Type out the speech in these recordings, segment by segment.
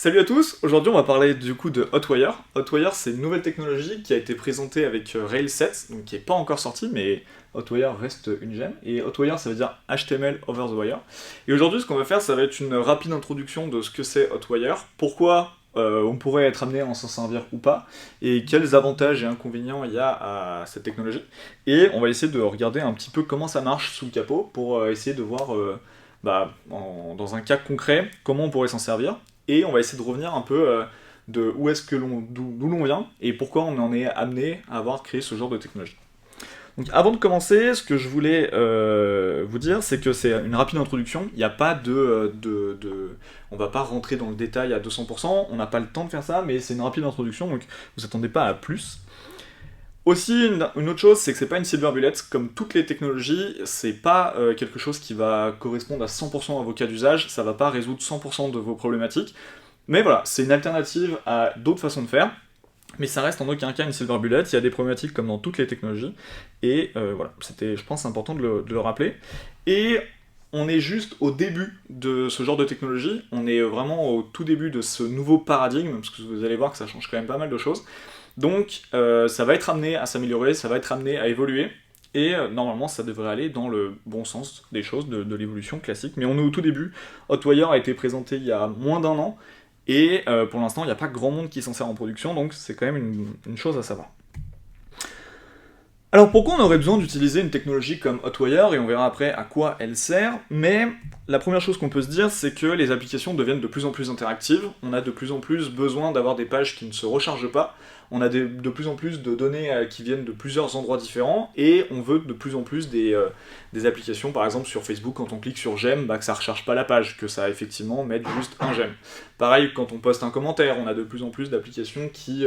Salut à tous, aujourd'hui on va parler du coup de Hotwire. Hotwire c'est une nouvelle technologie qui a été présentée avec Rails 7, donc qui n'est pas encore sortie, mais Hotwire reste une gemme. Et Hotwire ça veut dire HTML over the wire. Et aujourd'hui ce qu'on va faire ça va être une rapide introduction de ce que c'est Hotwire, pourquoi on pourrait être amené à en s'en servir ou pas, et quels avantages et inconvénients il y a à cette technologie. Et on va essayer de regarder un petit peu comment ça marche sous le capot pour essayer de voir dans un cas concret comment on pourrait s'en servir. Et on va essayer de revenir un peu de où est-ce que d'où l'on vient et pourquoi on en est amené à avoir créé ce genre de technologie. Donc avant de commencer, ce que je voulais vous dire, c'est que c'est une rapide introduction. Il n'y a pas on va pas rentrer dans le détail à 200%, on n'a pas le temps de faire ça, mais c'est une rapide introduction, donc vous attendez pas à plus. Aussi, une autre chose, c'est que c'est pas une silver bullet. Comme toutes les technologies, c'est pas quelque chose qui va correspondre à 100% à vos cas d'usage, ça va pas résoudre 100% de vos problématiques. Mais voilà, c'est une alternative à d'autres façons de faire, mais ça reste en aucun cas une silver bullet. Il y a des problématiques comme dans toutes les technologies, et voilà, c'était, je pense, important de le rappeler. Et on est juste au début de ce genre de technologie, on est vraiment au tout début de ce nouveau paradigme, parce que vous allez voir que ça change quand même pas mal de choses. Donc ça va être amené à s'améliorer, ça va être amené à évoluer, et normalement ça devrait aller dans le bon sens des choses, de l'évolution classique. Mais on est au tout début, Hotwire a été présenté il y a moins d'un an, et pour l'instant il n'y a pas grand monde qui s'en sert en production, donc c'est quand même une chose à savoir. Alors pourquoi on aurait besoin d'utiliser une technologie comme Hotwire, et on verra après à quoi elle sert, mais la première chose qu'on peut se dire, c'est que les applications deviennent de plus en plus interactives, on a de plus en plus besoin d'avoir des pages qui ne se rechargent pas, on a de plus en plus de données qui viennent de plusieurs endroits différents, et on veut de plus en plus des applications, par exemple sur Facebook, quand on clique sur j'aime, que ça ne recharge pas la page, que ça effectivement mette juste un j'aime. Pareil, quand on poste un commentaire, on a de plus en plus d'applications qui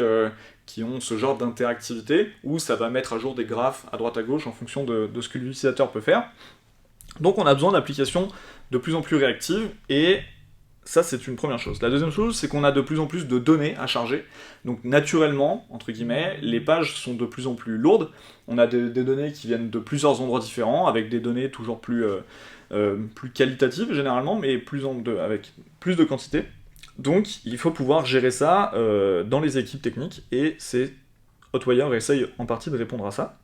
ont ce genre d'interactivité, où ça va mettre à jour des graphes à droite à gauche en fonction de ce que l'utilisateur peut faire. Donc on a besoin d'applications de plus en plus réactives, et ça c'est une première chose. La deuxième chose, c'est qu'on a de plus en plus de données à charger, donc naturellement, entre guillemets, les pages sont de plus en plus lourdes, on a des données qui viennent de plusieurs endroits différents, avec des données toujours plus qualitatives généralement, mais avec plus de quantité. Donc il faut pouvoir gérer ça dans les équipes techniques, et Hotwire essaye en partie de répondre à ça.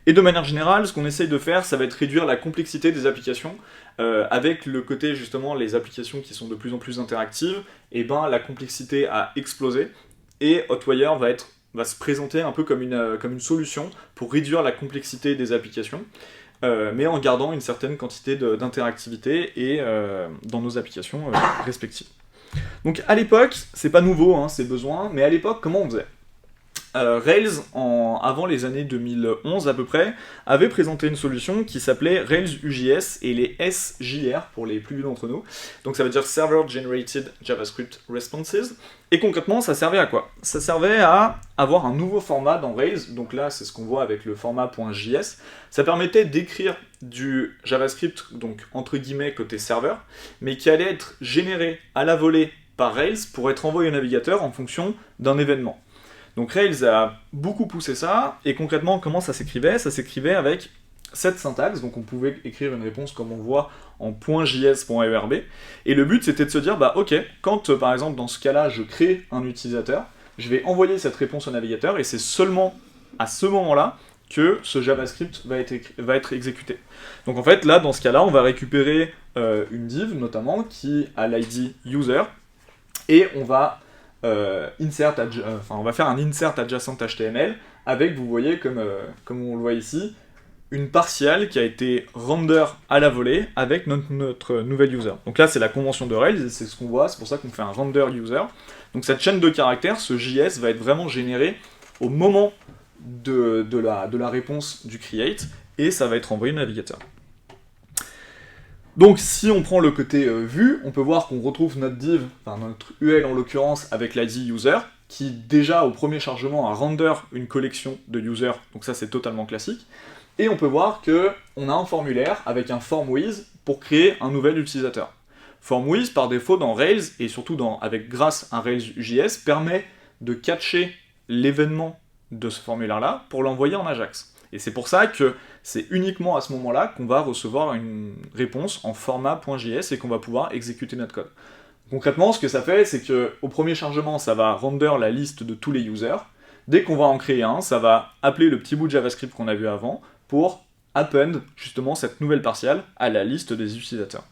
Et de manière générale, ce qu'on essaye de faire, ça va être réduire la complexité des applications, avec le côté justement les applications qui sont de plus en plus interactives, et la complexité a explosé, et Hotwire va se présenter un peu comme une solution pour réduire la complexité des applications, mais en gardant une certaine quantité d'interactivité dans nos applications respectives. Donc à l'époque, c'est pas nouveau ces besoins, mais à l'époque, comment on faisait ? Rails, avant les années 2011 à peu près, avait présenté une solution qui s'appelait Rails UJS et les SJR pour les plus vieux d'entre nous. Donc ça veut dire Server Generated JavaScript Responses. Et concrètement, ça servait à quoi ? Ça servait à avoir un nouveau format dans Rails, donc là c'est ce qu'on voit avec le format .js. Ça permettait d'écrire du JavaScript, donc entre guillemets côté serveur, mais qui allait être généré à la volée par Rails pour être envoyé au navigateur en fonction d'un événement. Donc Rails a beaucoup poussé ça, et concrètement, comment ça s'écrivait ? Ça s'écrivait avec cette syntaxe, donc on pouvait écrire une réponse comme on voit en .js.erb, et le but c'était de se dire, ok, quand par exemple dans ce cas-là je crée un utilisateur, je vais envoyer cette réponse au navigateur, et c'est seulement à ce moment-là que ce JavaScript va être exécuté. Donc en fait, là, dans ce cas-là, on va récupérer une div, notamment, qui a l'ID user, et on va on va faire un insert adjacent HTML avec, vous voyez, comme on le voit ici, une partiale qui a été render à la volée avec notre nouvel user. Donc là, c'est la convention de Rails, et c'est ce qu'on voit, c'est pour ça qu'on fait un render user. Donc cette chaîne de caractères, ce JS, va être vraiment généré au moment de la réponse du create, et ça va être envoyé au navigateur. Donc si on prend le côté vue, on peut voir qu'on retrouve notre div, enfin notre UL en l'occurrence, avec l'ID user, qui déjà au premier chargement a render une collection de users, donc ça c'est totalement classique. Et on peut voir qu'on a un formulaire avec un form with pour créer un nouvel utilisateur. Form with par défaut dans Rails, et surtout grâce à Rails UJS, permet de catcher l'événement de ce formulaire-là pour l'envoyer en Ajax. Et c'est pour ça que c'est uniquement à ce moment-là qu'on va recevoir une réponse en format .js et qu'on va pouvoir exécuter notre code. Concrètement, ce que ça fait, c'est que au premier chargement, ça va render la liste de tous les users. Dès qu'on va en créer un, ça va appeler le petit bout de JavaScript qu'on a vu avant pour append justement cette nouvelle partiale à la liste des utilisateurs.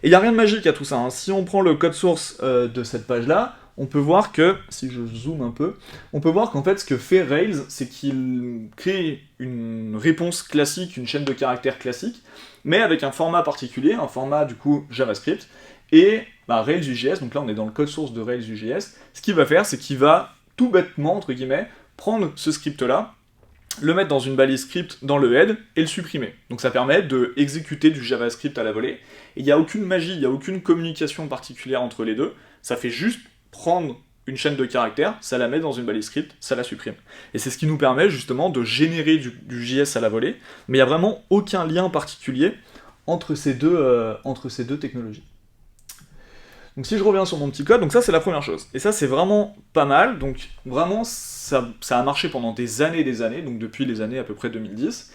Et il n'y a rien de magique à tout ça, hein. Si on prend le code source de cette page-là, on peut voir que, si je zoome un peu, on peut voir qu'en fait ce que fait Rails, c'est qu'il crée une réponse classique, une chaîne de caractères classique, mais avec un format particulier, un format du coup JavaScript, et Rails.js, donc là on est dans le code source de Rails.js, ce qu'il va faire, c'est qu'il va tout bêtement, entre guillemets, prendre ce script-là, le mettre dans une balise script dans le head et le supprimer. Donc ça permet de exécuter du JavaScript à la volée. Et il n'y a aucune magie, il n'y a aucune communication particulière entre les deux. Ça fait juste prendre une chaîne de caractères, ça la met dans une balise script, ça la supprime. Et c'est ce qui nous permet justement de générer du JS à la volée, mais il n'y a vraiment aucun lien particulier entre ces deux technologies. Donc si je reviens sur mon petit code, donc ça c'est la première chose. Et ça c'est vraiment pas mal, donc vraiment ça a marché pendant des années, donc depuis les années à peu près 2010.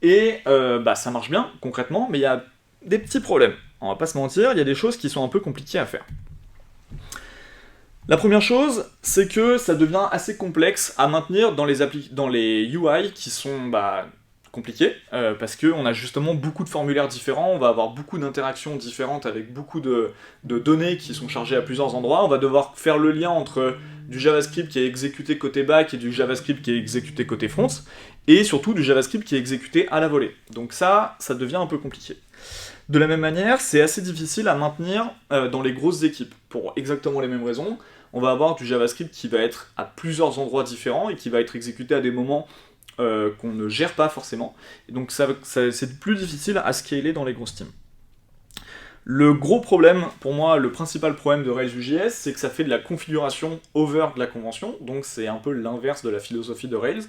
Et ça marche bien concrètement, mais il y a des petits problèmes. On va pas se mentir, il y a des choses qui sont un peu compliquées à faire. La première chose, c'est que ça devient assez complexe à maintenir dans les UI qui sont compliqués, parce qu'on a justement beaucoup de formulaires différents, on va avoir beaucoup d'interactions différentes avec beaucoup de données qui sont chargées à plusieurs endroits, on va devoir faire le lien entre du JavaScript qui est exécuté côté back et du JavaScript qui est exécuté côté front, et surtout du JavaScript qui est exécuté à la volée. Donc ça devient un peu compliqué. De la même manière, c'est assez difficile à maintenir dans les grosses équipes, pour exactement les mêmes raisons. On va avoir du JavaScript qui va être à plusieurs endroits différents et qui va être exécuté à des moments qu'on ne gère pas forcément. Et donc c'est plus difficile à scaler dans les grosses teams. Le gros problème, pour moi, le principal problème de Rails.js, c'est que ça fait de la configuration over de la convention, donc c'est un peu l'inverse de la philosophie de Rails.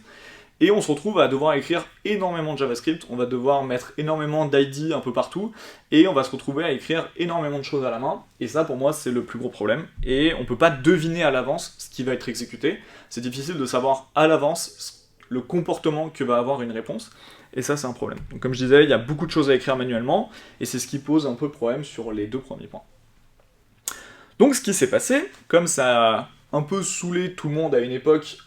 Et on se retrouve à devoir écrire énormément de JavaScript, on va devoir mettre énormément d'ID un peu partout, et on va se retrouver à écrire énormément de choses à la main, et ça pour moi c'est le plus gros problème, et on peut pas deviner à l'avance ce qui va être exécuté, c'est difficile de savoir à l'avance le comportement que va avoir une réponse, et ça c'est un problème. Donc comme je disais, il y a beaucoup de choses à écrire manuellement, et c'est ce qui pose un peu problème sur les deux premiers points. Donc ce qui s'est passé, comme ça a un peu saoulé tout le monde à une époque,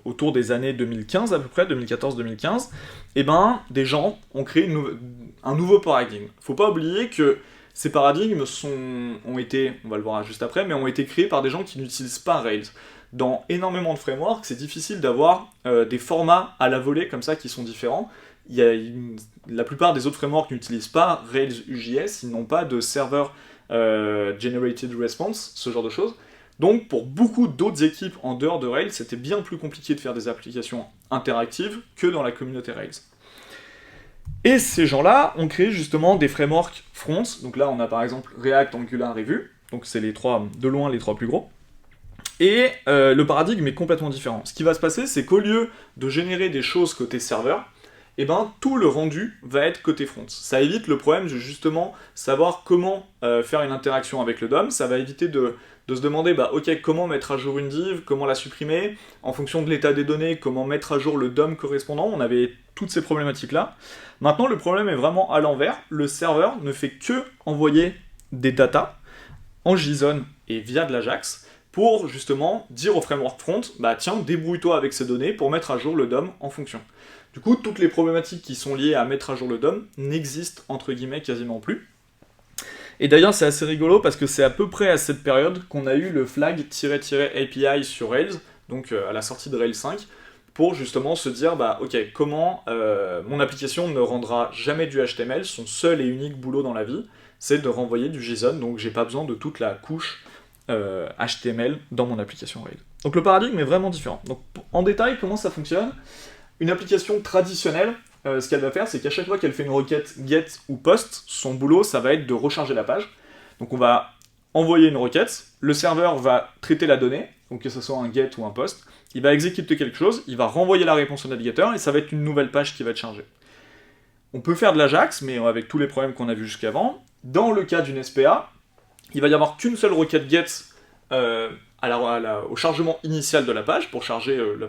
autour des années 2015 à peu près, 2014-2015, et des gens ont créé un nouveau paradigme. Faut pas oublier que ces paradigmes ont été, on va le voir juste après, mais ont été créés par des gens qui n'utilisent pas Rails. Dans énormément de frameworks, c'est difficile d'avoir des formats à la volée comme ça qui sont différents. La plupart des autres frameworks n'utilisent pas Rails.js, ils n'ont pas de server generated response, ce genre de choses. Donc pour beaucoup d'autres équipes en dehors de Rails, c'était bien plus compliqué de faire des applications interactives que dans la communauté Rails. Et ces gens-là ont créé justement des frameworks front, donc là on a par exemple React, Angular et Vue, donc c'est de loin les trois plus gros. Et le paradigme est complètement différent. Ce qui va se passer, c'est qu'au lieu de générer des choses côté serveur, tout le rendu va être côté front. Ça évite le problème de justement savoir comment faire une interaction avec le DOM, ça va éviter de se demander, ok, comment mettre à jour une div, comment la supprimer, en fonction de l'état des données, comment mettre à jour le DOM correspondant, on avait toutes ces problématiques-là. Maintenant, le problème est vraiment à l'envers, le serveur ne fait que envoyer des datas en JSON et via de l'Ajax, pour justement dire au framework front, tiens, débrouille-toi avec ces données pour mettre à jour le DOM en fonction. Du coup, toutes les problématiques qui sont liées à mettre à jour le DOM n'existent, entre guillemets, quasiment plus. Et d'ailleurs, c'est assez rigolo parce que c'est à peu près à cette période qu'on a eu le flag --API sur Rails, donc à la sortie de Rails 5, pour justement se dire, ok, comment mon application ne rendra jamais du HTML, son seul et unique boulot dans la vie, c'est de renvoyer du JSON, donc j'ai pas besoin de toute la couche HTML dans mon application Rails. Donc le paradigme est vraiment différent. Donc en détail, comment ça fonctionne ? Une application traditionnelle, ce qu'elle va faire, c'est qu'à chaque fois qu'elle fait une requête get ou post, son boulot, ça va être de recharger la page. Donc on va envoyer une requête, le serveur va traiter la donnée, donc que ce soit un get ou un post, il va exécuter quelque chose, il va renvoyer la réponse au navigateur, et ça va être une nouvelle page qui va être chargée. On peut faire de l'Ajax, mais avec tous les problèmes qu'on a vus jusqu'avant. Dans le cas d'une SPA, il va y avoir qu'une seule requête get au chargement initial de la page, pour charger la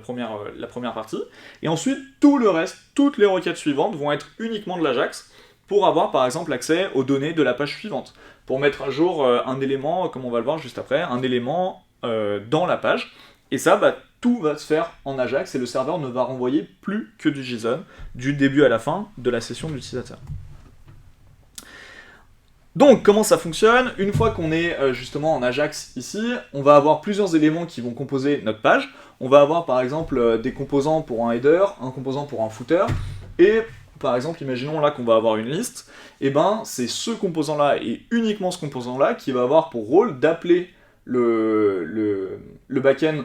première partie, et ensuite tout le reste, toutes les requêtes suivantes vont être uniquement de l'Ajax, pour avoir par exemple accès aux données de la page suivante, pour mettre à jour un élément, comme on va le voir juste après, un élément dans la page. Et ça, tout va se faire en Ajax et le serveur ne va renvoyer plus que du JSON du début à la fin de la session de l'utilisateur. Donc, comment ça fonctionne? Une fois qu'on est justement en Ajax ici, on va avoir plusieurs éléments qui vont composer notre page. On va avoir par exemple des composants pour un header, un composant pour un footer, et par exemple, imaginons là qu'on va avoir une liste, et c'est ce composant-là et uniquement ce composant-là qui va avoir pour rôle d'appeler le backend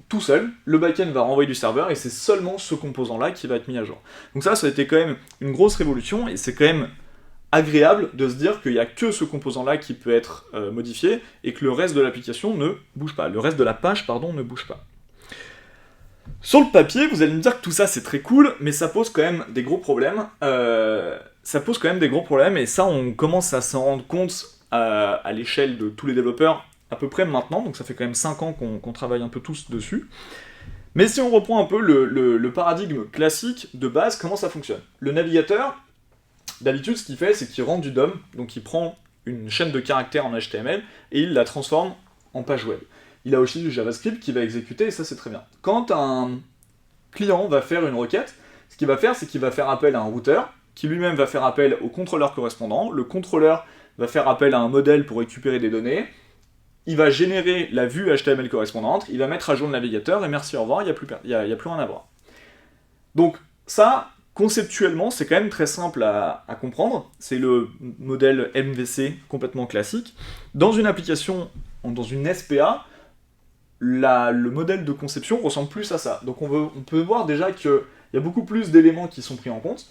tout seul. Le backend va renvoyer du serveur et c'est seulement ce composant-là qui va être mis à jour. Donc ça a été quand même une grosse révolution et c'est quand même agréable de se dire qu'il n'y a que ce composant-là qui peut être modifié et que le reste de l'application ne bouge pas. Le reste de la page, ne bouge pas. Sur le papier, vous allez me dire que tout ça c'est très cool, mais ça pose quand même des gros problèmes. Et ça on commence à s'en rendre compte à l'échelle de tous les développeurs à peu près maintenant, donc ça fait quand même 5 ans qu'on travaille un peu tous dessus. Mais si on reprend un peu le paradigme classique de base, comment ça fonctionne? Le navigateur, d'habitude ce qu'il fait c'est qu'il rend du DOM, donc il prend une chaîne de caractères en HTML et il la transforme en page web. Il a aussi du JavaScript qui va exécuter, et ça c'est très bien. Quand un client va faire une requête, ce qu'il va faire, c'est qu'il va faire appel à un routeur, qui lui-même va faire appel au contrôleur correspondant, le contrôleur va faire appel à un modèle pour récupérer des données, il va générer la vue HTML correspondante, il va mettre à jour le navigateur, et merci, au revoir, il n'y a plus rien à voir. Donc ça, conceptuellement, c'est quand même très simple à comprendre, c'est le modèle MVC complètement classique. Dans une application, dans une SPA, le modèle de conception ressemble plus à ça. Donc on peut voir déjà qu'il y a beaucoup plus d'éléments qui sont pris en compte.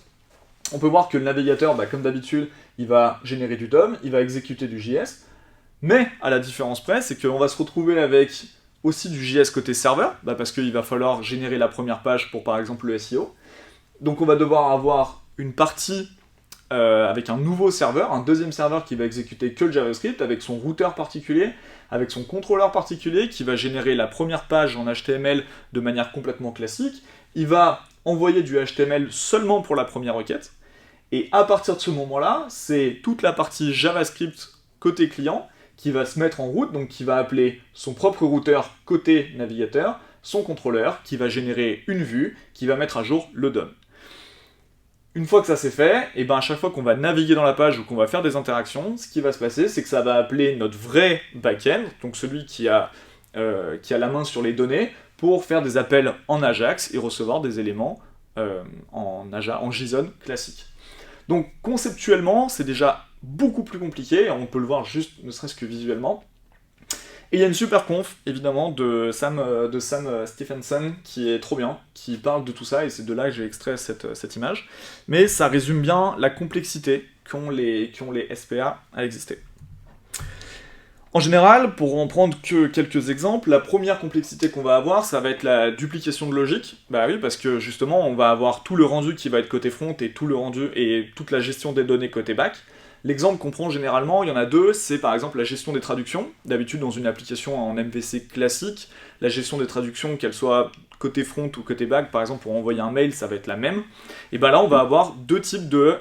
On peut voir que le navigateur, comme d'habitude, il va générer du DOM, il va exécuter du JS, mais à la différence près, c'est qu'on va se retrouver avec aussi du JS côté serveur, parce qu'il va falloir générer la première page pour par exemple le SEO. Donc on va devoir avoir une partie avec un nouveau serveur, un deuxième serveur qui va exécuter que le JavaScript, avec son routeur particulier, avec son contrôleur particulier, qui va générer la première page en HTML de manière complètement classique. Il va envoyer du HTML seulement pour la première requête, et à partir de ce moment-là, c'est toute la partie JavaScript côté client qui va se mettre en route, donc qui va appeler son propre routeur côté navigateur, son contrôleur, qui va générer une vue, qui va mettre à jour le DOM. Une fois que ça c'est fait, et à chaque fois qu'on va naviguer dans la page ou qu'on va faire des interactions, ce qui va se passer, c'est que ça va appeler notre vrai backend, donc celui qui a la main sur les données, pour faire des appels en Ajax et recevoir des éléments en JSON classique. Donc conceptuellement, c'est déjà beaucoup plus compliqué, on peut le voir juste ne serait-ce que visuellement. Et il y a une super conf, évidemment, de Sam Stephenson, qui est trop bien, qui parle de tout ça, et c'est de là que j'ai extrait cette image. Mais ça résume bien la complexité qu'ont les SPA à exister. En général, pour en prendre que quelques exemples, la première complexité qu'on va avoir, ça va être la duplication de logique. Bah oui, parce que justement, on va avoir tout le rendu qui va être côté front et tout le rendu et toute la gestion des données côté back. L'exemple qu'on prend généralement, il y en a deux, c'est par exemple la gestion des traductions. D'habitude, dans une application en MVC classique, la gestion des traductions, qu'elle soit côté front ou côté back, par exemple pour envoyer un mail, ça va être la même. Et là, on va avoir deux types de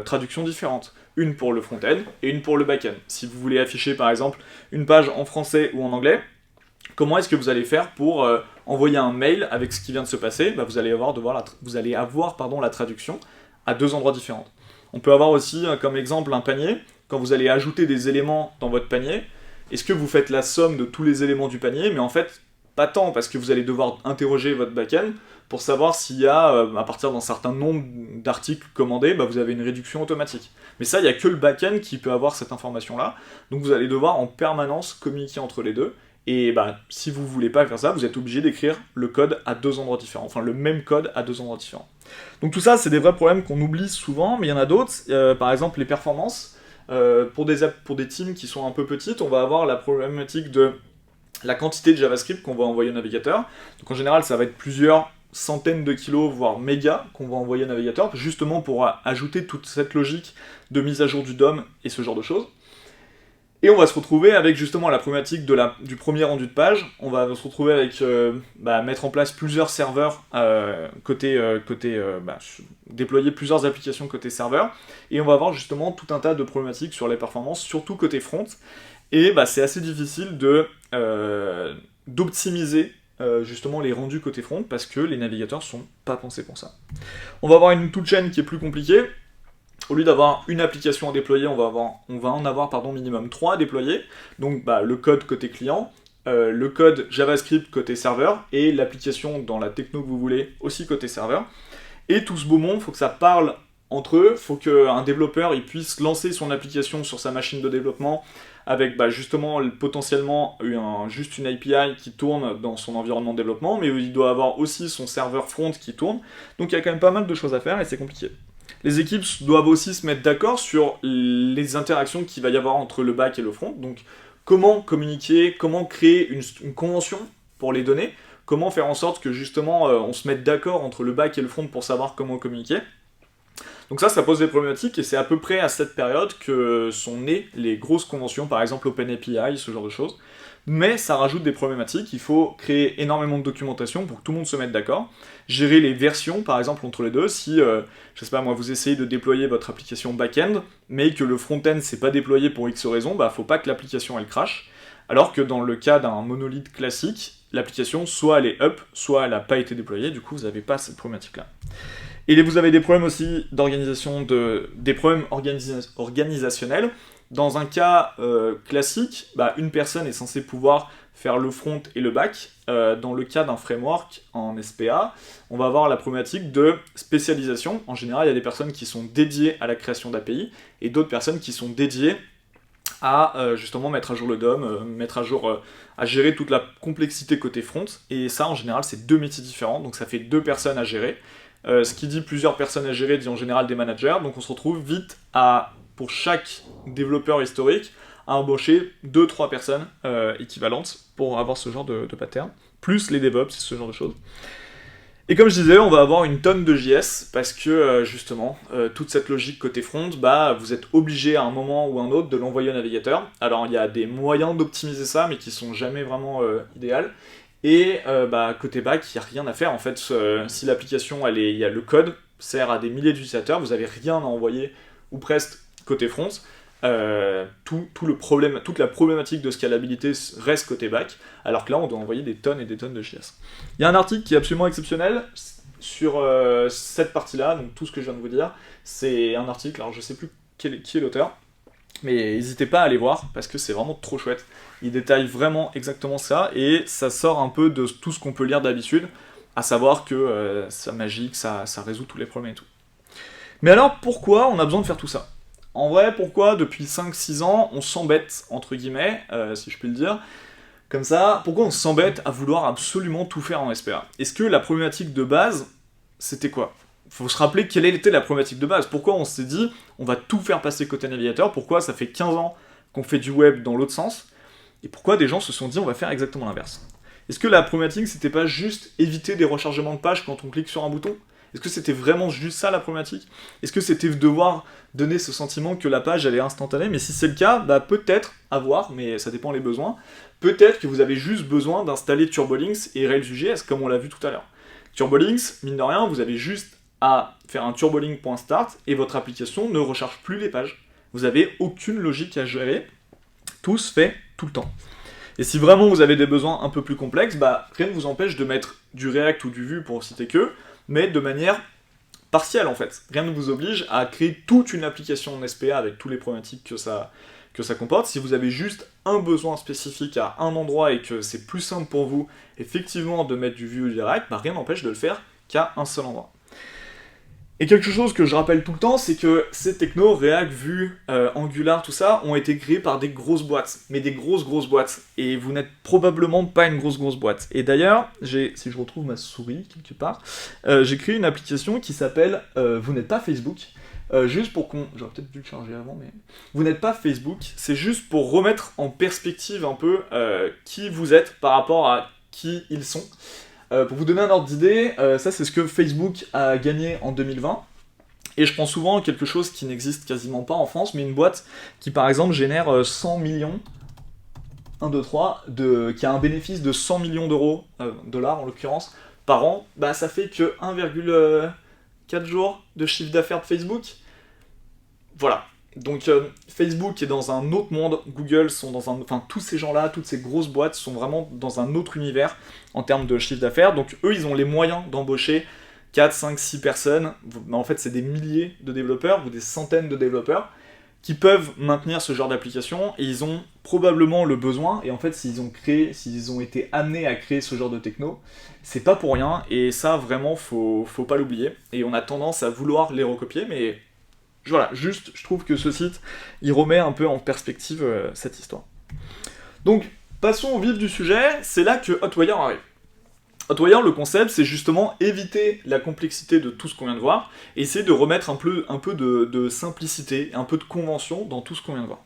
traductions différentes. Une pour le front-end et une pour le back-end. Si vous voulez afficher par exemple une page en français ou en anglais, comment est-ce que vous allez faire pour envoyer un mail avec ce qui vient de se passer? Vous allez avoir la traduction à deux endroits différents. On peut avoir aussi comme exemple un panier. Quand vous allez ajouter des éléments dans votre panier, est-ce que vous faites la somme de tous les éléments du panier? Mais en fait, pas tant, parce que vous allez devoir interroger votre back-end pour savoir s'il y a, à partir d'un certain nombre d'articles commandés, vous avez une réduction automatique. Mais ça, il n'y a que le back-end qui peut avoir cette information-là. Donc vous allez devoir en permanence communiquer entre les deux. Et si vous voulez pas faire ça, vous êtes obligé d'écrire le code à deux endroits différents. Enfin, le même code à deux endroits différents. Donc tout ça, c'est des vrais problèmes qu'on oublie souvent, mais il y en a d'autres. Par exemple, les performances. Pour des teams qui sont un peu petites, on va avoir la problématique de la quantité de JavaScript qu'on va envoyer au navigateur. Donc en général, ça va être plusieurs centaines de kilos, voire mégas, qu'on va envoyer au navigateur, justement pour ajouter toute cette logique de mise à jour du DOM et ce genre de choses. Et on va se retrouver avec justement la problématique du premier rendu de page. On va se retrouver avec mettre en place plusieurs serveurs déployer plusieurs applications côté serveur. Et on va avoir justement tout un tas de problématiques sur les performances, surtout côté front. Et c'est assez difficile d'optimiser justement les rendus côté front parce que les navigateurs sont pas pensés pour ça. On va avoir une toolchain qui est plus compliquée. Au lieu d'avoir une application à déployer, on va en avoir minimum 3 à déployer. Donc le code côté client, le code JavaScript côté serveur, et l'application dans la techno que vous voulez aussi côté serveur. Et tout ce beau monde, il faut que ça parle entre eux, il faut qu'un développeur il puisse lancer son application sur sa machine de développement avec justement potentiellement juste une API qui tourne dans son environnement de développement, mais il doit avoir aussi son serveur front qui tourne. Donc il y a quand même pas mal de choses à faire et c'est compliqué. Les équipes doivent aussi se mettre d'accord sur les interactions qu'il va y avoir entre le back et le front. Donc, comment communiquer, comment créer une convention pour les données, comment faire en sorte que justement on se mette d'accord entre le back et le front pour savoir comment communiquer. Donc ça pose des problématiques et c'est à peu près à cette période que sont nées les grosses conventions, par exemple OpenAPI, ce genre de choses. Mais ça rajoute des problématiques, il faut créer énormément de documentation pour que tout le monde se mette d'accord, gérer les versions par exemple entre les deux, si, je sais pas moi, vous essayez de déployer votre application back-end, mais que le front-end s'est pas déployé pour X raison, faut pas que l'application elle crache, alors que dans le cas d'un monolithe classique, l'application soit elle est up, soit elle n'a pas été déployée, du coup vous n'avez pas cette problématique-là. Et vous avez des problèmes aussi d'organisation, des problèmes organisationnels. Dans un cas classique, une personne est censée pouvoir faire le front et le back. Dans le cas d'un framework en SPA, on va avoir la problématique de spécialisation. En général, il y a des personnes qui sont dédiées à la création d'API et d'autres personnes qui sont dédiées à justement mettre à jour le DOM, à gérer toute la complexité côté front. Et ça, en général, c'est 2 métiers différents, donc ça fait 2 personnes à gérer. Ce qui dit plusieurs personnes à gérer dit en général des managers, donc on se retrouve vite pour chaque développeur historique, à embaucher 2-3 personnes équivalentes pour avoir ce genre de pattern, plus les DevOps, ce genre de choses. Et comme je disais, on va avoir une tonne de JS, parce que justement, toute cette logique côté front, vous êtes obligé à un moment ou un autre de l'envoyer au navigateur. Alors il y a des moyens d'optimiser ça, mais qui sont jamais vraiment idéales. Et côté back, il n'y a rien à faire en fait. Si l'application, il y a le code, sert à des milliers d'utilisateurs, vous n'avez rien à envoyer, ou presque, côté front. Toute la problématique de scalabilité reste côté back, alors que là on doit envoyer des tonnes et des tonnes de JS. Il y a un article qui est absolument exceptionnel sur cette partie-là, donc tout ce que je viens de vous dire, c'est un article, alors je sais plus qui est l'auteur, mais n'hésitez pas à aller voir, parce que c'est vraiment trop chouette. Il détaille vraiment exactement ça, et ça sort un peu de tout ce qu'on peut lire d'habitude, à savoir que c'est magique, ça résout tous les problèmes et tout. Mais alors, pourquoi on a besoin de faire tout ça ? En vrai, pourquoi depuis 5-6 ans, on s'embête, entre guillemets, si je puis le dire, comme ça, pourquoi on s'embête à vouloir absolument tout faire en SPA ? Est-ce que la problématique de base, c'était quoi ? Faut se rappeler quelle était la problématique de base. Pourquoi on s'est dit, on va tout faire passer côté navigateur ? Pourquoi ça fait 15 ans qu'on fait du web dans l'autre sens ? Et pourquoi des gens se sont dit, on va faire exactement l'inverse ? Est-ce que la problématique, c'était pas juste éviter des rechargements de pages quand on clique sur un bouton ? Est-ce que c'était vraiment juste ça la problématique ? Est-ce que c'était devoir donner ce sentiment que la page elle est instantanée ? Mais si c'est le cas, peut-être, à voir, mais ça dépend des besoins, peut-être que vous avez juste besoin d'installer Turbolinks et Rails.js comme on l'a vu tout à l'heure. Turbolinks, mine de rien, vous avez juste à faire un turbolink.start et votre application ne recharge plus les pages. Vous n'avez aucune logique à gérer, tout se fait tout le temps. Et si vraiment vous avez des besoins un peu plus complexes, rien ne vous empêche de mettre du React ou du Vue pour citer que, mais de manière partielle en fait. Rien ne vous oblige à créer toute une application en SPA avec toutes les problématiques que ça comporte. Si vous avez juste un besoin spécifique à un endroit et que c'est plus simple pour vous, effectivement, de mettre du Vue ou du React, rien n'empêche de le faire qu'à un seul endroit. Et quelque chose que je rappelle tout le temps, c'est que ces technos, React, Vue, Angular, tout ça, ont été créés par des grosses boîtes, mais des grosses boîtes. Et vous n'êtes probablement pas une grosse boîte. Et d'ailleurs, si je retrouve ma souris quelque part, j'ai créé une application qui s'appelle Vous n'êtes pas Facebook. Juste pour j'aurais peut-être dû le charger avant, mais... Vous n'êtes pas Facebook, c'est juste pour remettre en perspective un peu qui vous êtes par rapport à qui ils sont. Pour vous donner un ordre d'idée, ça c'est ce que Facebook a gagné en 2020. Et je prends souvent quelque chose qui n'existe quasiment pas en France, mais une boîte qui par exemple génère 100 millions, 1, 2, 3, qui a un bénéfice de 100 millions d'euros, dollars en l'occurrence, par an, bah ça fait que 1,4 jours de chiffre d'affaires de Facebook. Voilà. Donc Facebook est dans un autre monde, Google sont dans un... Enfin, tous ces gens-là, toutes ces grosses boîtes sont vraiment dans un autre univers en termes de chiffre d'affaires. Donc eux, ils ont les moyens d'embaucher 4, 5, 6 personnes. En fait, c'est des milliers de développeurs ou des centaines de développeurs qui peuvent maintenir ce genre d'application et ils ont probablement le besoin. Et en fait, s'ils ont été amenés à créer ce genre de techno, c'est pas pour rien. Et ça, vraiment, faut pas l'oublier. Et on a tendance à vouloir les recopier, mais... Voilà, juste, je trouve que ce site, il remet un peu en perspective cette histoire. Donc, passons au vif du sujet, c'est là que Hotwire arrive. Hotwire, le concept, c'est justement éviter la complexité de tout ce qu'on vient de voir, et essayer de remettre un peu de simplicité, un peu de convention dans tout ce qu'on vient de voir.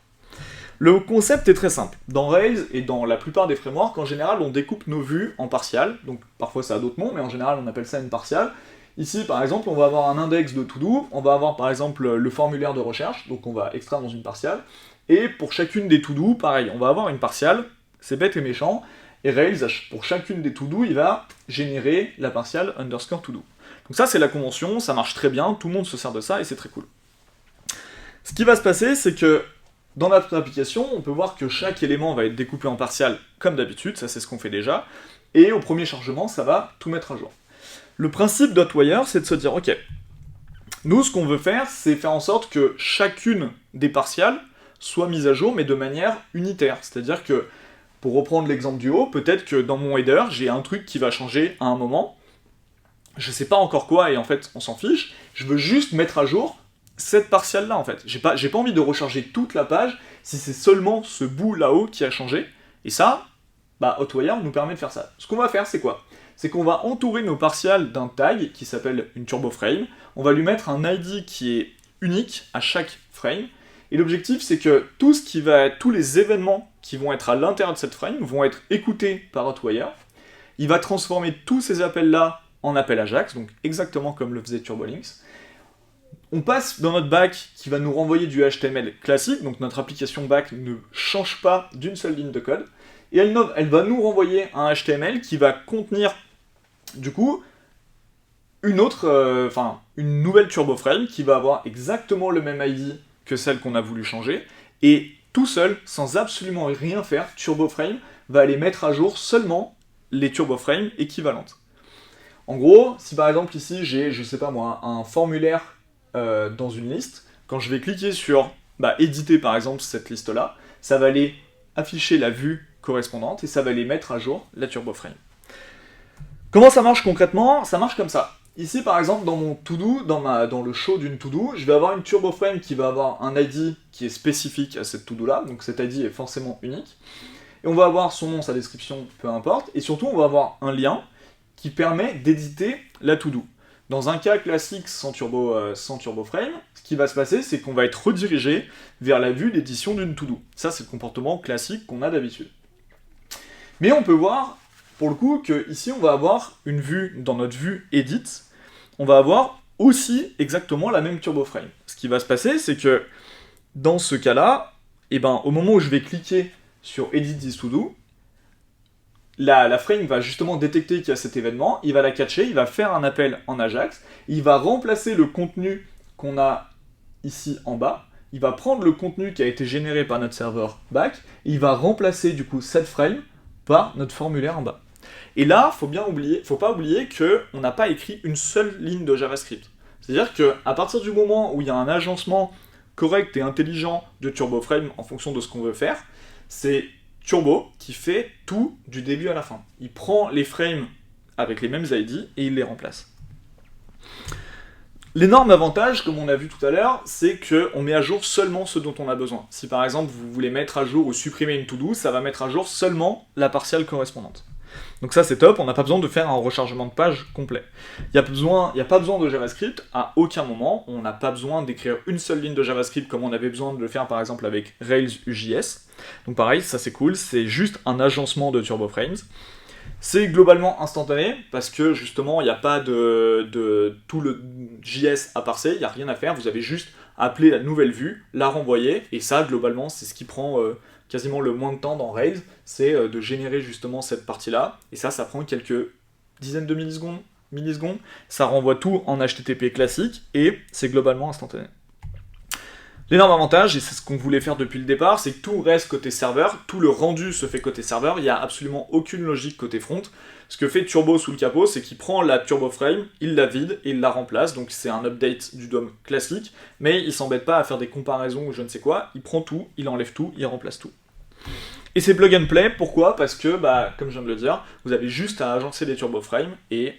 Le concept est très simple. Dans Rails et dans la plupart des frameworks, en général, on découpe nos vues en partiales, donc parfois ça a d'autres noms, mais en général on appelle ça une partiale. Ici, par exemple, on va avoir un index de to-do, on va avoir par exemple le formulaire de recherche, donc on va extraire dans une partiale, et pour chacune des to-do, pareil, on va avoir une partiale, c'est bête et méchant, et Rails, pour chacune des to-do, il va générer la partiale underscore to-do. Donc ça, c'est la convention, ça marche très bien, tout le monde se sert de ça, et c'est très cool. Ce qui va se passer, c'est que dans notre application, on peut voir que chaque élément va être découpé en partiales, comme d'habitude, ça c'est ce qu'on fait déjà, et au premier chargement, ça va tout mettre à jour. Le principe d'Hotwire, c'est de se dire, ok, nous, ce qu'on veut faire, c'est faire en sorte que chacune des partiales soit mise à jour, mais de manière unitaire. C'est-à-dire que, pour reprendre l'exemple du haut, peut-être que dans mon header, j'ai un truc qui va changer à un moment, je sais pas encore quoi, et en fait, on s'en fiche, je veux juste mettre à jour cette partiale-là, en fait. J'ai pas envie de recharger toute la page, si c'est seulement ce bout là-haut qui a changé, et ça, bah, Hotwire nous permet de faire ça. Ce qu'on va faire, c'est quoi ? C'est qu'on va entourer nos partials d'un tag qui s'appelle une turbo frame, on va lui mettre un ID qui est unique à chaque frame, et l'objectif c'est que tous les événements qui vont être à l'intérieur de cette frame vont être écoutés par Hotwire, il va transformer tous ces appels-là en appels Ajax, donc exactement comme le faisait TurboLinks. On passe dans notre back qui va nous renvoyer du HTML classique, donc notre application back ne change pas d'une seule ligne de code, et elle va nous renvoyer un HTML qui va contenir du coup une nouvelle turboframe qui va avoir exactement le même ID que celle qu'on a voulu changer, et tout seul, sans absolument rien faire, turboframe va aller mettre à jour seulement les turboframes équivalentes. En gros, si par exemple ici j'ai, je sais pas moi, un formulaire dans une liste, quand je vais cliquer sur éditer par exemple cette liste-là, ça va aller afficher la vue correspondante et ça va aller mettre à jour la turboframe. Comment ça marche concrètement ? Ça marche comme ça. Ici par exemple dans mon to-do, dans le show d'une to-do, je vais avoir une turboframe qui va avoir un ID qui est spécifique à cette to-do-là, donc cet ID est forcément unique. Et on va avoir son nom, sa description, peu importe, et surtout on va avoir un lien qui permet d'éditer la to-do. Dans un cas classique sans turboframe, ce qui va se passer, c'est qu'on va être redirigé vers la vue d'édition d'une to-do. Ça, c'est le comportement classique qu'on a d'habitude. Mais on peut voir, pour le coup, qu'ici, on va avoir une vue, dans notre vue edit, on va avoir aussi exactement la même turboframe. Ce qui va se passer, c'est que, dans ce cas-là, au moment où je vais cliquer sur Edit this to-do, la frame va justement détecter qu'il y a cet événement, il va la catcher, il va faire un appel en Ajax, il va remplacer le contenu qu'on a ici en bas, il va prendre le contenu qui a été généré par notre serveur back, et il va remplacer du coup cette frame par notre formulaire en bas. Et là, faut pas oublier qu'on n'a pas écrit une seule ligne de JavaScript. C'est-à-dire qu'à partir du moment où il y a un agencement correct et intelligent de TurboFrame en fonction de ce qu'on veut faire, c'est Turbo qui fait tout du début à la fin. Il prend les frames avec les mêmes ID et il les remplace. L'énorme avantage, comme on a vu tout à l'heure, c'est qu'on met à jour seulement ce dont on a besoin. Si par exemple vous voulez mettre à jour ou supprimer une to-do, ça va mettre à jour seulement la partiale correspondante. Donc ça c'est top, on n'a pas besoin de faire un rechargement de page complet. Il n'y a pas besoin de JavaScript à aucun moment, on n'a pas besoin d'écrire une seule ligne de JavaScript comme on avait besoin de le faire par exemple avec Rails UJS. Donc pareil, ça c'est cool, c'est juste un agencement de TurboFrames. C'est globalement instantané, parce que justement, il n'y a pas de tout le JS à parser, il n'y a rien à faire, vous avez juste à appeler la nouvelle vue, la renvoyer, et ça, globalement, c'est ce qui prend quasiment le moins de temps dans Rails, c'est de générer justement cette partie-là, et ça prend quelques dizaines de millisecondes, ça renvoie tout en HTTP classique, et c'est globalement instantané. L'énorme avantage, et c'est ce qu'on voulait faire depuis le départ, c'est que tout reste côté serveur, tout le rendu se fait côté serveur, il n'y a absolument aucune logique côté front. Ce que fait Turbo sous le capot, c'est qu'il prend la Turbo Frame, il la vide et il la remplace, donc c'est un update du DOM classique, mais il s'embête pas à faire des comparaisons ou je ne sais quoi, il prend tout, il enlève tout, il remplace tout. Et c'est plug and play, pourquoi ? Parce que, comme je viens de le dire, vous avez juste à agencer des Turbo Frame et,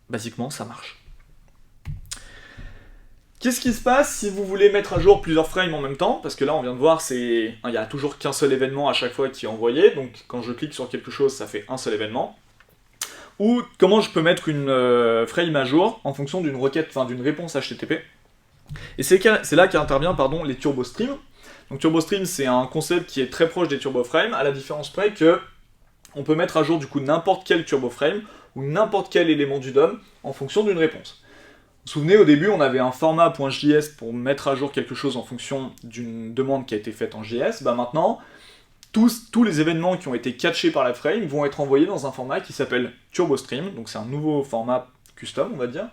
basiquement, ça marche. Qu'est-ce qui se passe si vous voulez mettre à jour plusieurs frames en même temps ? Parce que là, on vient de voir, il n'y a toujours qu'un seul événement à chaque fois qui est envoyé, donc quand je clique sur quelque chose, ça fait un seul événement. Ou comment je peux mettre une frame à jour en fonction d'une requête, d'une réponse HTTP. Et c'est là qu'intervient les TurboStream. Donc TurboStream, c'est un concept qui est très proche des TurboFrame, à la différence près que on peut mettre à jour du coup n'importe quel TurboFrame ou n'importe quel élément du DOM en fonction d'une réponse. Vous vous souvenez, au début, on avait un format .js pour mettre à jour quelque chose en fonction d'une demande qui a été faite en JS. Maintenant, tous les événements qui ont été catchés par la frame vont être envoyés dans un format qui s'appelle TurboStream, donc c'est un nouveau format custom, on va dire.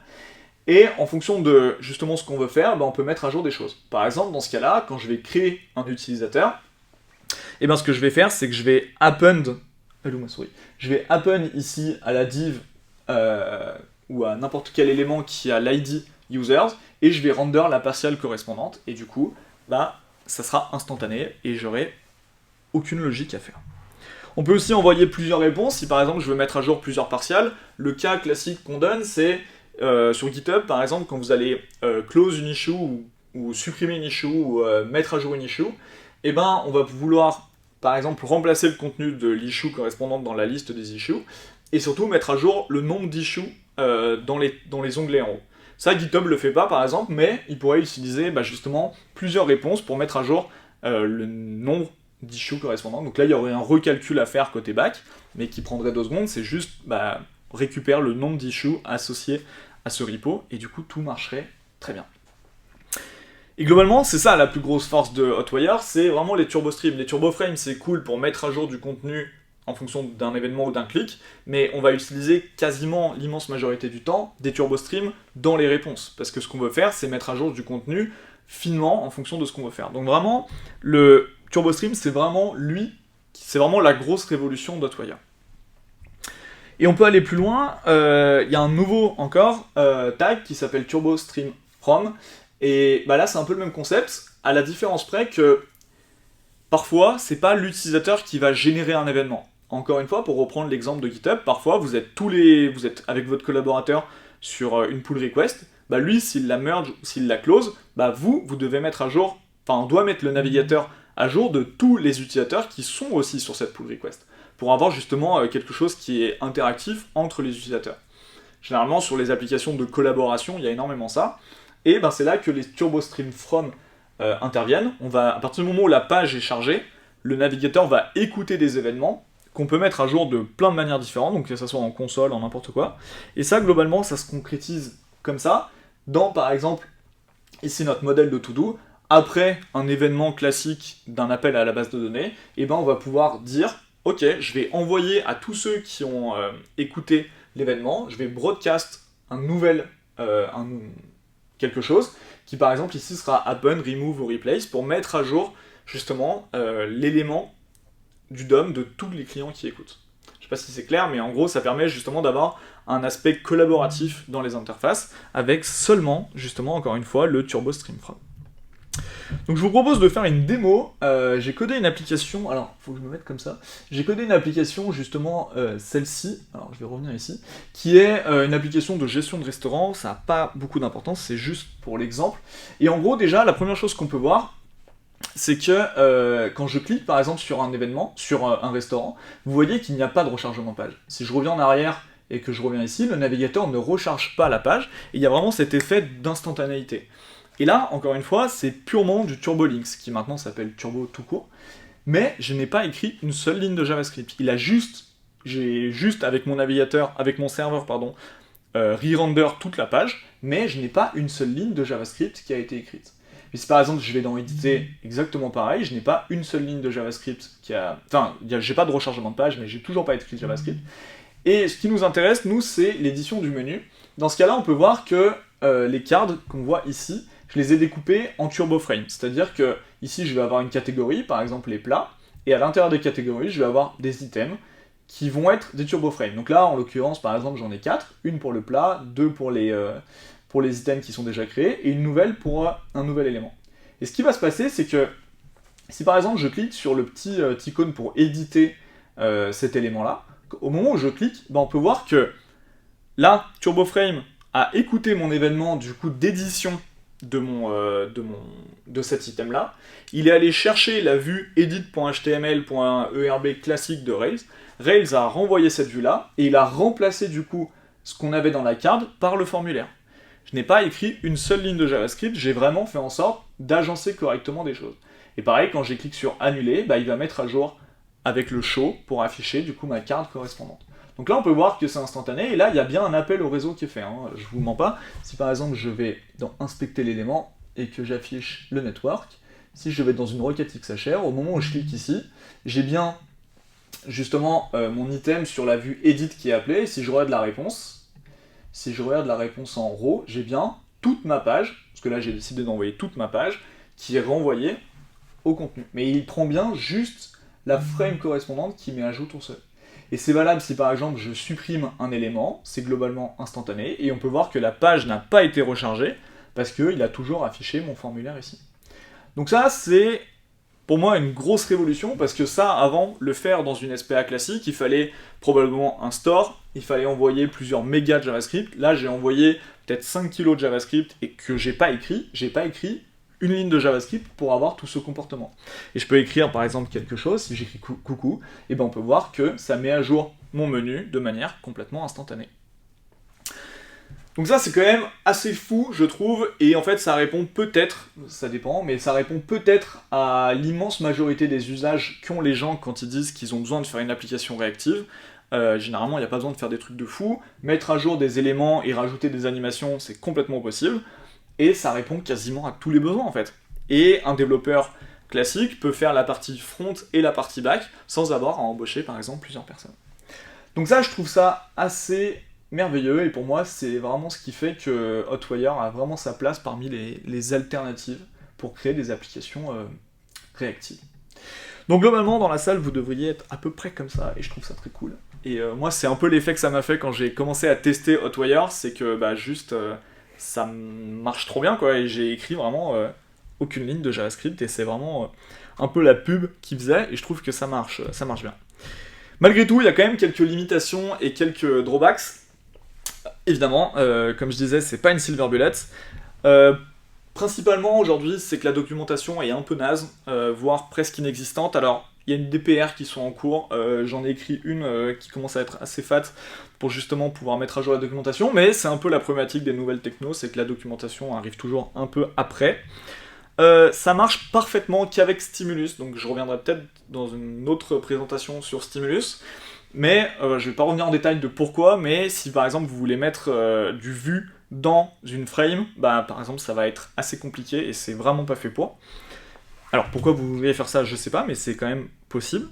Et en fonction de justement ce qu'on veut faire, on peut mettre à jour des choses. Par exemple, dans ce cas-là, quand je vais créer un utilisateur, ce que je vais faire, c'est que je vais append ici à la div ou à n'importe quel élément qui a l'ID users, et je vais render la partielle correspondante, et du coup, ça sera instantané, et j'aurai aucune logique à faire. On peut aussi envoyer plusieurs réponses, si par exemple je veux mettre à jour plusieurs partials. Le cas classique qu'on donne, c'est sur GitHub, par exemple, quand vous allez close une issue, ou supprimer une issue, ou mettre à jour une issue, on va vouloir, par exemple, remplacer le contenu de l'issue correspondante dans la liste des issues, et surtout mettre à jour le nombre d'issues dans les onglets en haut. Ça, GitHub le fait pas, par exemple, mais il pourrait utiliser justement plusieurs réponses pour mettre à jour le nombre d'issues correspondantes. Donc là, il y aurait un recalcul à faire côté back, mais qui prendrait 2 secondes, c'est juste récupérer le nombre d'issues associés à ce repo, et du coup, tout marcherait très bien. Et globalement, c'est ça la plus grosse force de Hotwire, c'est vraiment les TurboStream. Les TurboFrame, c'est cool pour mettre à jour du contenu en fonction d'un événement ou d'un clic, mais on va utiliser quasiment l'immense majorité du temps des TurboStream dans les réponses, parce que ce qu'on veut faire, c'est mettre à jour du contenu finement en fonction de ce qu'on veut faire. Donc vraiment, le TurboStream, c'est vraiment la grosse révolution d'Hotwire. Et on peut aller plus loin, il y a un nouveau encore tag qui s'appelle TurboStream From, et là c'est un peu le même concept, à la différence près que parfois c'est pas l'utilisateur qui va générer un événement. Encore une fois, pour reprendre l'exemple de GitHub, parfois vous êtes avec votre collaborateur sur une pull request, lui s'il la merge ou s'il la close, vous devez mettre à jour, on doit mettre le navigateur à jour de tous les utilisateurs qui sont aussi sur cette pull request, pour avoir justement quelque chose qui est interactif entre les utilisateurs. Généralement sur les applications de collaboration, il y a énormément ça, et c'est là que les TurboStream From interviennent. À partir du moment où la page est chargée, le navigateur va écouter des événements qu'on peut mettre à jour de plein de manières différentes, donc que ce soit en console, en n'importe quoi, et ça globalement ça se concrétise comme ça, dans par exemple, ici notre modèle de to-do, après un événement classique d'un appel à la base de données, on va pouvoir dire, ok, je vais envoyer à tous ceux qui ont écouté l'événement, je vais broadcast quelque chose, qui par exemple ici sera append, remove ou replace, pour mettre à jour justement l'élément du DOM de tous les clients qui écoutent. Je sais pas si c'est clair, mais en gros ça permet justement d'avoir un aspect collaboratif dans les interfaces, avec seulement, justement, encore une fois, le TurboStream From. Donc je vous propose de faire une démo. J'ai codé une application, alors faut que je me mette comme ça, j'ai codé une application justement, celle-ci, alors je vais revenir ici, qui est une application de gestion de restaurant. Ça n'a pas beaucoup d'importance, c'est juste pour l'exemple. Et en gros déjà, la première chose qu'on peut voir, c'est que quand je clique par exemple sur un événement, sur un restaurant, vous voyez qu'il n'y a pas de rechargement de page. Si je reviens en arrière et que je reviens ici, le navigateur ne recharge pas la page, et il y a vraiment cet effet d'instantanéité. Et là, encore une fois, c'est purement du TurboLinks, qui maintenant s'appelle Turbo tout court, mais je n'ai pas écrit une seule ligne de JavaScript. Il a juste j'ai juste avec mon navigateur, avec mon serveur, pardon, re-render toute la page, mais je n'ai pas une seule ligne de JavaScript qui a été écrite. Mais si par exemple je vais dans éditer exactement pareil, je n'ai pas une seule ligne de JavaScript qui a... Enfin, j'ai pas de rechargement de page, mais j'ai toujours pas écrit de JavaScript. Et ce qui nous intéresse, nous, c'est l'édition du menu. Dans ce cas-là, on peut voir que les cards qu'on voit ici, je les ai découpés en TurboFrame. C'est-à-dire que ici, je vais avoir une catégorie, par exemple les plats, et à l'intérieur des catégories, je vais avoir des items qui vont être des TurboFrame. Donc là, en l'occurrence, par exemple, j'en ai 4. Une pour le plat, 2 pour les items qui sont déjà créés, et une nouvelle pour un nouvel élément. Et ce qui va se passer, c'est que si par exemple je clique sur le petit icône pour éditer cet élément-là, au moment où je clique, on peut voir que là, TurboFrame a écouté mon événement du coup d'édition de cet item-là. Il est allé chercher la vue edit.html.erb classique de Rails. Rails a renvoyé cette vue-là, et il a remplacé du coup ce qu'on avait dans la card par le formulaire. Je n'ai pas écrit une seule ligne de JavaScript, j'ai vraiment fait en sorte d'agencer correctement des choses. Et pareil, quand j'ai cliqué sur annuler, il va mettre à jour avec le show pour afficher du coup ma carte correspondante. Donc là on peut voir que c'est instantané, et là il y a bien un appel au réseau qui est fait, hein. Je vous mens pas. Si par exemple je vais dans inspecter l'élément et que j'affiche le network, si je vais dans une requête XHR, au moment où je clique ici, j'ai bien justement mon item sur la vue edit qui est appelée. Si je regarde la réponse, en RAW, j'ai bien toute ma page, parce que là j'ai décidé d'envoyer toute ma page, qui est renvoyée au contenu. Mais il prend bien juste la frame correspondante qui met à jour tout seul. Et c'est valable si par exemple je supprime un élément, c'est globalement instantané, et on peut voir que la page n'a pas été rechargée, parce qu'il a toujours affiché mon formulaire ici. Donc ça, c'est pour moi une grosse révolution, parce que ça, avant, le faire dans une SPA classique, il fallait probablement un store, il fallait envoyer plusieurs mégas de JavaScript. Là, j'ai envoyé peut-être 5 kilos de JavaScript et que j'ai pas écrit une ligne de JavaScript pour avoir tout ce comportement. Et je peux écrire par exemple quelque chose, si j'écris coucou, et on peut voir que ça met à jour mon menu de manière complètement instantanée. Donc ça c'est quand même assez fou je trouve, et en fait ça répond peut-être, ça dépend, mais ça répond peut-être à l'immense majorité des usages qu'ont les gens quand ils disent qu'ils ont besoin de faire une application réactive. Généralement il n'y a pas besoin de faire des trucs de fou, mettre à jour des éléments et rajouter des animations c'est complètement possible, et ça répond quasiment à tous les besoins en fait. Et un développeur classique peut faire la partie front et la partie back sans avoir à embaucher par exemple plusieurs personnes. Donc ça je trouve ça assez merveilleux, et pour moi c'est vraiment ce qui fait que Hotwire a vraiment sa place parmi les alternatives pour créer des applications réactives. Donc globalement dans la salle vous devriez être à peu près comme ça, et je trouve ça très cool. Et moi c'est un peu l'effet que ça m'a fait quand j'ai commencé à tester Hotwire, c'est que ça marche trop bien quoi, et j'ai écrit vraiment aucune ligne de JavaScript, et c'est vraiment un peu la pub qu'il faisait, et je trouve que ça marche bien. Malgré tout, il y a quand même quelques limitations et quelques drawbacks. Évidemment, comme je disais, c'est pas une silver bullet. Principalement aujourd'hui, c'est que la documentation est un peu naze, voire presque inexistante. Alors, il y a une DPR qui sont en cours, j'en ai écrit une qui commence à être assez fat pour justement pouvoir mettre à jour la documentation, mais c'est un peu la problématique des nouvelles technos, c'est que la documentation arrive toujours un peu après. Ça marche parfaitement qu'avec Stimulus, donc je reviendrai peut-être dans une autre présentation sur Stimulus, mais je vais pas revenir en détail de pourquoi, mais si par exemple vous voulez mettre du vue dans une frame, par exemple ça va être assez compliqué et c'est vraiment pas fait pour. Alors pourquoi vous voudriez faire ça, je sais pas, mais c'est quand même possible.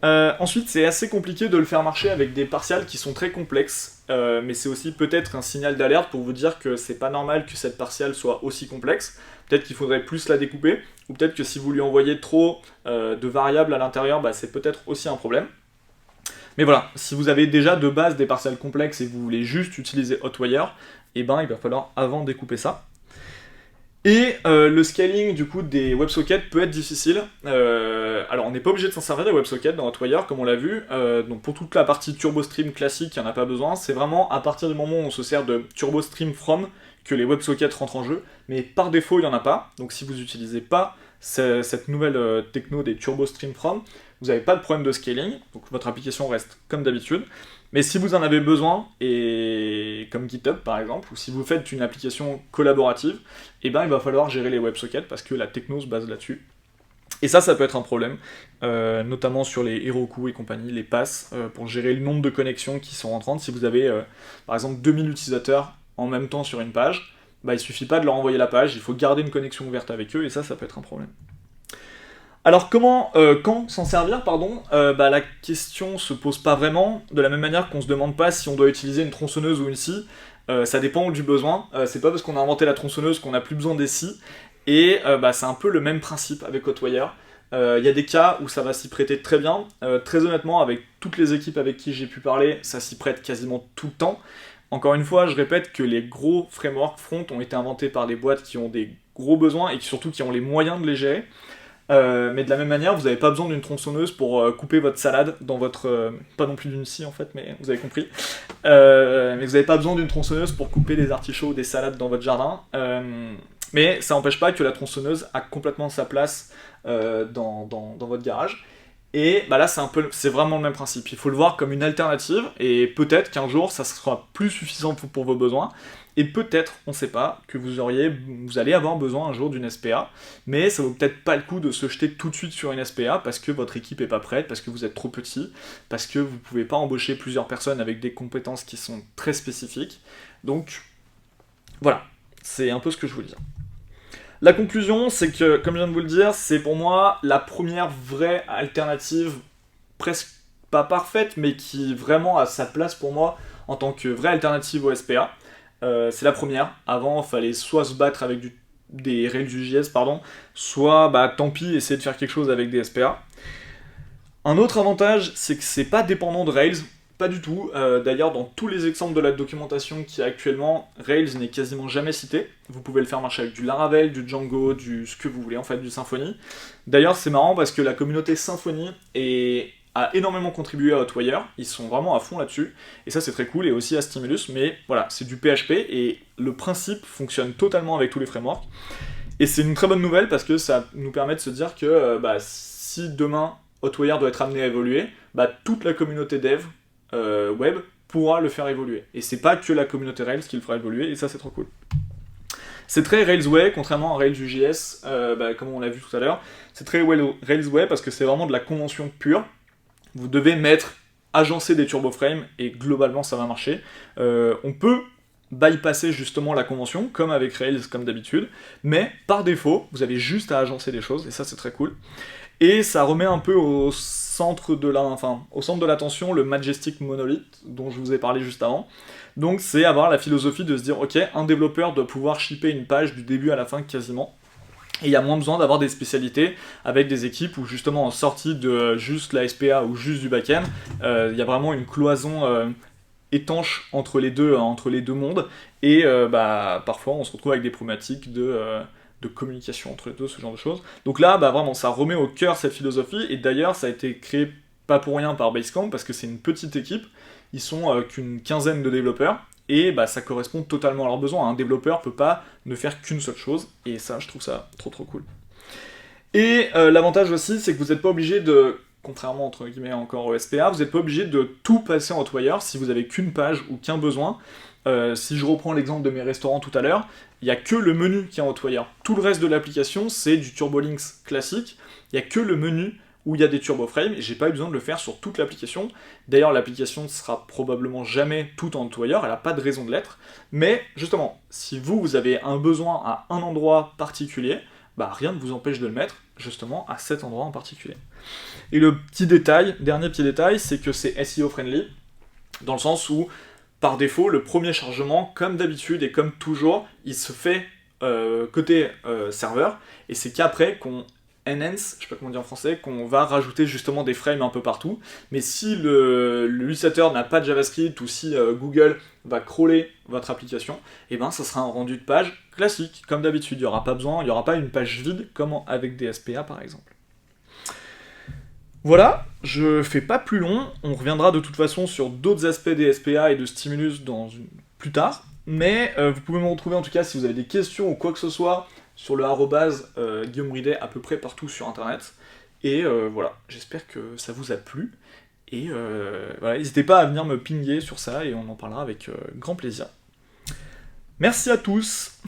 Ensuite, c'est assez compliqué de le faire marcher avec des partials qui sont très complexes, mais c'est aussi peut-être un signal d'alerte pour vous dire que c'est pas normal que cette partiale soit aussi complexe. Peut-être qu'il faudrait plus la découper, ou peut-être que si vous lui envoyez trop de variables à l'intérieur, c'est peut-être aussi un problème. Mais voilà, si vous avez déjà de base des partials complexes et que vous voulez juste utiliser Hotwire, il va falloir avant découper ça. Et le scaling du coup des WebSockets peut être difficile. Alors on n'est pas obligé de s'en servir des WebSockets dans Hotwire comme on l'a vu. Donc pour toute la partie TurboStream classique, il n'y en a pas besoin. C'est vraiment à partir du moment où on se sert de TurboStream from que les WebSockets rentrent en jeu. Mais par défaut il n'y en a pas. Donc si vous n'utilisez pas cette nouvelle techno des TurboStream from, vous n'avez pas de problème de scaling. Donc votre application reste comme d'habitude. Mais si vous en avez besoin, et comme GitHub par exemple, ou si vous faites une application collaborative, il va falloir gérer les WebSockets parce que la techno se base là-dessus. Et ça peut être un problème, notamment sur les Heroku et compagnie, les passes, pour gérer le nombre de connexions qui sont rentrantes. Si vous avez, par exemple, 2000 utilisateurs en même temps sur une page, bah, il suffit pas de leur envoyer la page, il faut garder une connexion ouverte avec eux, et ça peut être un problème. Alors quand s'en servir, pardon, bah, la question se pose pas vraiment, de la même manière qu'on se demande pas si on doit utiliser une tronçonneuse ou une scie, ça dépend du besoin, c'est pas parce qu'on a inventé la tronçonneuse qu'on a plus besoin des scies, et bah, c'est un peu le même principe avec Hotwire. Il y a des cas où ça va s'y prêter très bien, très honnêtement avec toutes les équipes avec qui j'ai pu parler, ça s'y prête quasiment tout le temps. Encore une fois, je répète que les gros frameworks front ont été inventés par des boîtes qui ont des gros besoins et surtout qui ont les moyens de les gérer. Mais de la même manière, vous n'avez pas besoin d'une tronçonneuse pour couper votre salade dans votre... pas non plus d'une scie en fait, mais vous avez compris. Mais vous n'avez pas besoin d'une tronçonneuse pour couper des artichauts ou des salades dans votre jardin. Mais ça n'empêche pas que la tronçonneuse a complètement sa place dans votre garage. Et bah là, c'est vraiment le même principe. Il faut le voir comme une alternative, et peut-être qu'un jour, ça sera plus suffisant pour vos besoins. Et peut-être, on ne sait pas, que vous allez avoir besoin un jour d'une SPA, mais ça vaut peut-être pas le coup de se jeter tout de suite sur une SPA parce que votre équipe est pas prête, parce que vous êtes trop petit, parce que vous pouvez pas embaucher plusieurs personnes avec des compétences qui sont très spécifiques. Donc, voilà, c'est un peu ce que je voulais dire. La conclusion, c'est que, comme je viens de vous le dire, c'est pour moi la première vraie alternative, presque pas parfaite, mais qui vraiment a sa place pour moi en tant que vraie alternative au SPA. C'est la première. Avant, il fallait soit se battre avec des Rails.js, soit, bah tant pis, essayer de faire quelque chose avec des SPA. Un autre avantage, c'est que c'est pas dépendant de Rails, pas du tout. D'ailleurs, dans tous les exemples de la documentation qui y a actuellement, Rails n'est quasiment jamais cité. Vous pouvez le faire marcher avec du Laravel, du Django, ce que vous voulez, en fait, du Symfony. D'ailleurs, c'est marrant parce que la communauté Symfony a énormément contribué à Hotwire, ils sont vraiment à fond là-dessus, et ça c'est très cool, et aussi à Stimulus, mais voilà, c'est du PHP, et le principe fonctionne totalement avec tous les frameworks. Et c'est une très bonne nouvelle parce que ça nous permet de se dire que bah, si demain Hotwire doit être amené à évoluer, bah, toute la communauté dev web pourra le faire évoluer. Et c'est pas que la communauté Rails qui le fera évoluer, et ça c'est trop cool. C'est très Railsway, contrairement à Rails.js, bah, comme on l'a vu tout à l'heure. C'est très Railsway parce que c'est vraiment de la convention pure. Vous devez agencer des turboframes, et globalement ça va marcher. On peut bypasser justement la convention, comme avec Rails, comme d'habitude, mais par défaut, vous avez juste à agencer des choses, et ça c'est très cool. Et ça remet un peu au centre de l'attention le Majestic Monolith, dont je vous ai parlé juste avant. Donc c'est avoir la philosophie de se dire, ok, un développeur doit pouvoir shipper une page du début à la fin quasiment, et il y a moins besoin d'avoir des spécialités avec des équipes où justement en sortie de juste la SPA ou juste du back-end, il y a vraiment une cloison étanche entre les deux mondes, et bah, parfois on se retrouve avec des problématiques de communication entre les deux, ce genre de choses. Donc là, bah, vraiment, ça remet au cœur cette philosophie, et d'ailleurs ça a été créé pas pour rien par Basecamp, parce que c'est une petite équipe, ils sont qu'une quinzaine de développeurs, et bah, ça correspond totalement à leurs besoins. Un développeur peut pas ne faire qu'une seule chose, et ça, je trouve ça trop trop cool. Et l'avantage aussi, c'est que vous n'êtes pas obligé de, contrairement entre guillemets encore au SPA, vous n'êtes pas obligé de tout passer en Hotwire si vous avez qu'une page ou qu'un besoin. Si je reprends l'exemple de mes restaurants tout à l'heure, il n'y a que le menu qui est en Hotwire. Tout le reste de l'application, c'est du TurboLinks classique. Il n'y a que le menu où il y a des turboframes, et j'ai pas eu besoin de le faire sur toute l'application. D'ailleurs, l'application ne sera probablement jamais tout en Hotwire, elle n'a pas de raison de l'être. Mais justement, si vous avez un besoin à un endroit particulier, bah rien ne vous empêche de le mettre justement à cet endroit en particulier. Et le dernier petit détail, c'est que c'est SEO friendly, dans le sens où, par défaut, le premier chargement, comme d'habitude et comme toujours, il se fait côté serveur, et c'est qu'après qu'on enhance, je sais pas comment dire en français, qu'on va rajouter justement des frames un peu partout. Mais si l'utilisateur n'a pas de JavaScript, ou si Google va crawler votre application, et ben ça sera un rendu de page classique, comme d'habitude. Il n'y aura pas une page vide comme avec des SPA par exemple. Voilà, je fais pas plus long, on reviendra de toute façon sur d'autres aspects des SPA et de Stimulus plus tard, mais vous pouvez me retrouver en tout cas si vous avez des questions ou quoi que ce soit sur le Guillaume Ridet à peu près partout sur internet. Et voilà, j'espère que ça vous a plu. Et voilà, n'hésitez pas à venir me pinguer sur ça et on en parlera avec grand plaisir. Merci à tous.